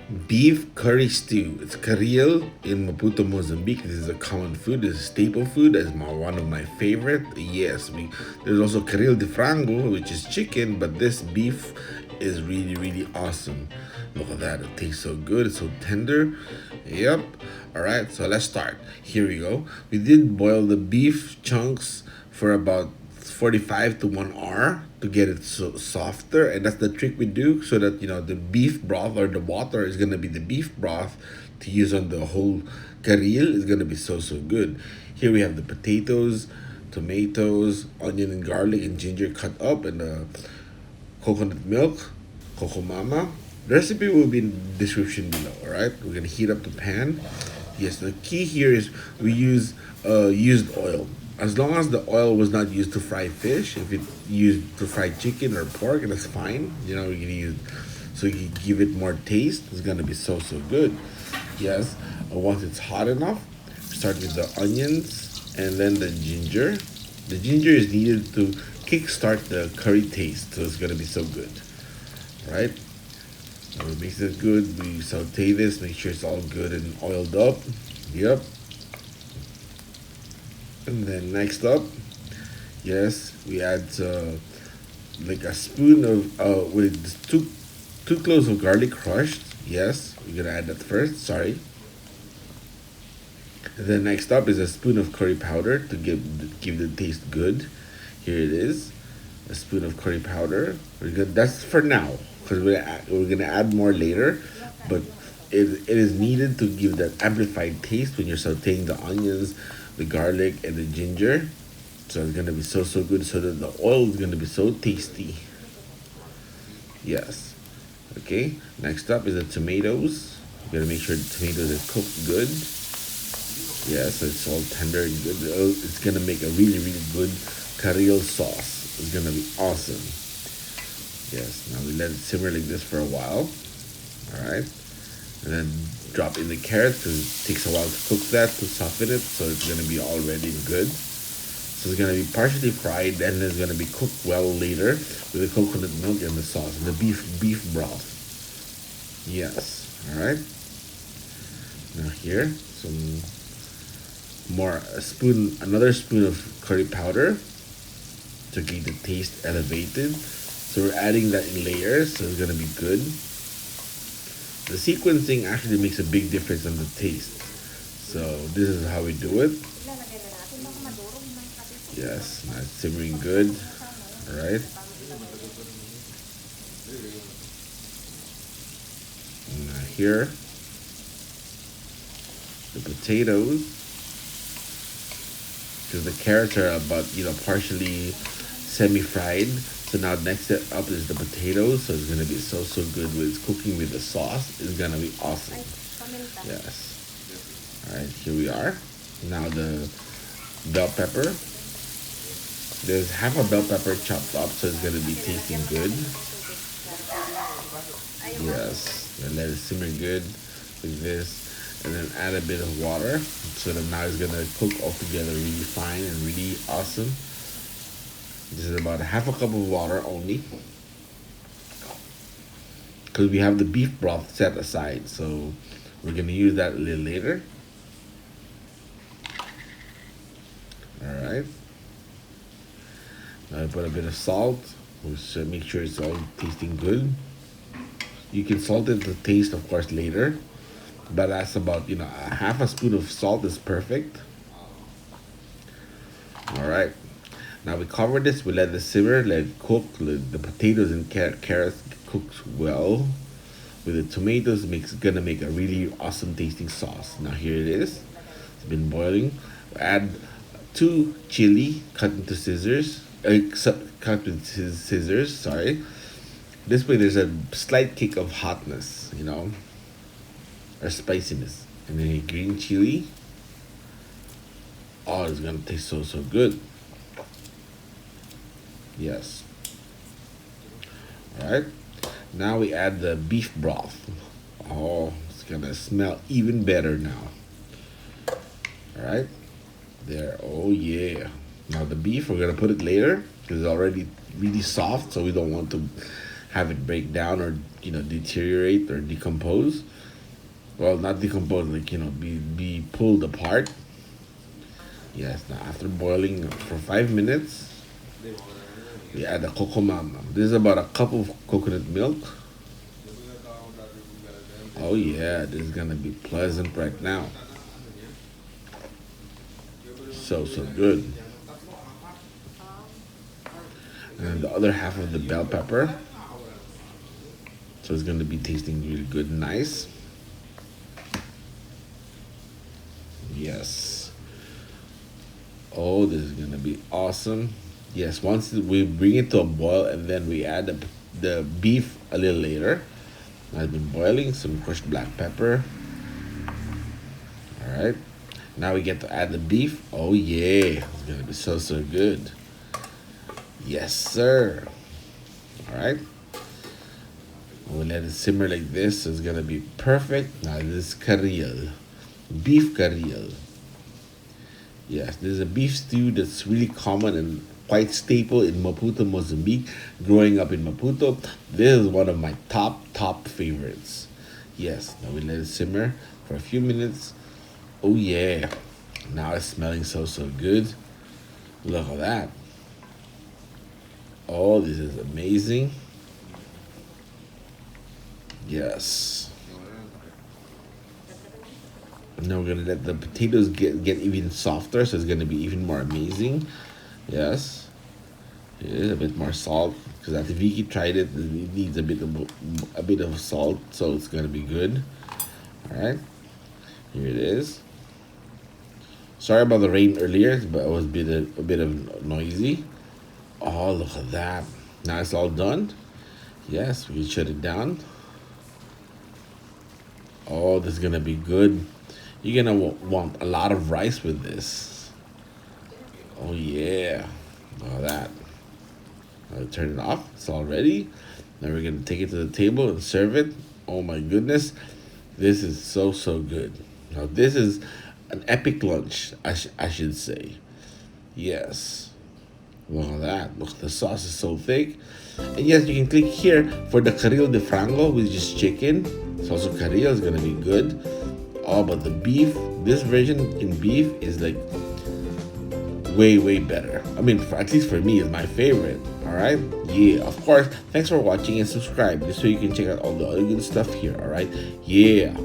Beef curry stew. It's Caril in Maputo, Mozambique. This is a common food. This is a staple food. It's one of my favorite. Yes, there's also Caril de Frango, which is chicken, but this beef is really, really awesome. Look at that. It tastes so good. It's so tender. Yep. All right, so let's start. Here we go. We did boil the beef chunks for about 45 to 1 hour to get it so softer, and that's the trick we do, so that the beef broth or the water is going to be the beef broth to use on the whole caril is going to be so good. Here we have the potatoes, tomatoes, onion and garlic and ginger cut up, and the coconut milk, coco mama. The recipe will be in the description below. All right, we're going to heat up the pan. Yes, the key here is we use used oil. As long as the oil was not used to fry fish, if it used to fry chicken or pork, that's fine. You can use, so you can give it more taste. It's gonna be so good. Yes, once it's hot enough, start with the onions and then the ginger. The ginger is needed to kickstart the curry taste, so it's gonna be so good. Right? So we mix it good. We saute this, make sure it's all good and oiled up. Yep. And then next up, yes, we add like a spoon of with two cloves of garlic crushed. Yes, we're gonna add that first. Sorry. And then next up is a spoon of curry powder to give the taste good. Here it is, a spoon of curry powder. We're good. That's for now, because we're gonna add more later, but it is needed to give that amplified taste when you're sautéing the onions, the garlic, and the ginger. So it's gonna be so good. So that the oil is gonna be so tasty. Yes. Okay. Next up is the tomatoes. You gotta make sure the tomatoes are cooked good. Yeah, so it's all tender and good. It's gonna make a really good caril sauce. It's gonna be awesome. Yes. Now we let it simmer like this for a while. All right. And then drop in the carrots because it takes a while to cook that, to soften it, so it's gonna be all ready and good. So it's gonna be partially fried and then it's gonna be cooked well later with the coconut milk and the sauce and the beef broth. Yes. Alright. Now here, some more another spoon of curry powder to get the taste elevated. So we're adding that in layers, so it's gonna be good. The sequencing actually makes a big difference on the taste. So this is how we do it. Yes, now it's simmering good. All right. And now here, the potatoes, because the carrots are about partially semi-fried. So now next up is the potatoes. So it's gonna be so good with it's cooking with the sauce. It's gonna be awesome. Yes. All right, here we are. Now the bell pepper. There's half a bell pepper chopped up, so it's gonna be tasting good. Yes. And let it simmer good like this, and then add a bit of water. So that now it's gonna cook all together really fine and really awesome. This is about half a cup of water only, because we have the beef broth set aside, so we're gonna use that a little later. All right. Now I put a bit of salt. We'll make sure it's all tasting good. You can salt it to taste, of course, later, but that's about a half a spoon of salt is perfect. All right. Now we cover this, we let it simmer, let it cook, let the potatoes and carrots cooked well. With the tomatoes, gonna make a really awesome tasting sauce. Now here it is. It's been boiling. Add 2 chili cut into scissors. Cut with scissors. Sorry. This way, there's a slight kick of hotness, or spiciness, and then a green chili. Oh, it's gonna taste so good. Yes. All right. Now we add the beef broth. Oh, it's gonna smell even better now. All right. There. Oh yeah. Now the beef, we're gonna put it later because it's already really soft, so we don't want to have it break down or deteriorate or decompose. Well, not decompose, like be pulled apart. Yes. Now after boiling for 5 minutes, we add the cocoa mama. This is about a cup of coconut milk. Oh yeah, this is gonna be pleasant right now. So good. And the other half of the bell pepper. So it's gonna be tasting really good and nice. Yes. Oh, this is gonna be awesome. Yes, once we bring it to a boil and then we add the beef a little later. I've been boiling some crushed black pepper. All right. Now we get to add the beef. Oh yeah, it's gonna be so good. Yes, sir. All right. We'll let it simmer like this. It's gonna be perfect. Now this is caril, beef caril. Yes, this is a beef stew that's really common and quite staple in Maputo, Mozambique. Growing up in Maputo, this is one of my top favorites. Yes, now we let it simmer for a few minutes. Oh yeah, now it's smelling so good. Look at that. Oh, this is amazing. Yes. Now we're gonna let the potatoes get even softer, so it's gonna be even more amazing. Yes. Yeah, a bit more salt because after Vicky tried it, it needs a bit of salt, so it's gonna be good. All right. Here it is. Sorry about the rain earlier, but it was a bit of noisy. Oh, look at that. Now it's all done. Yes, we shut it down. Oh, this is gonna be good. You're gonna want a lot of rice with this. Oh yeah, look at that. I'll turn it off. It's all ready. Now we're gonna take it to the table and serve it. Oh my goodness, this is so good. Now this is an epic lunch, I should say. Yes. Look at that. Look, the sauce is so thick. And yes, you can click here for the Caril de Frango, which is chicken. It's also caril, it's gonna be good. Oh, but the beef, this version in beef is like way better. I mean, at least for me, it's my favorite. All right. Yeah, of course. Thanks for watching and subscribe just so you can check out all the other good stuff here. All right. Yeah.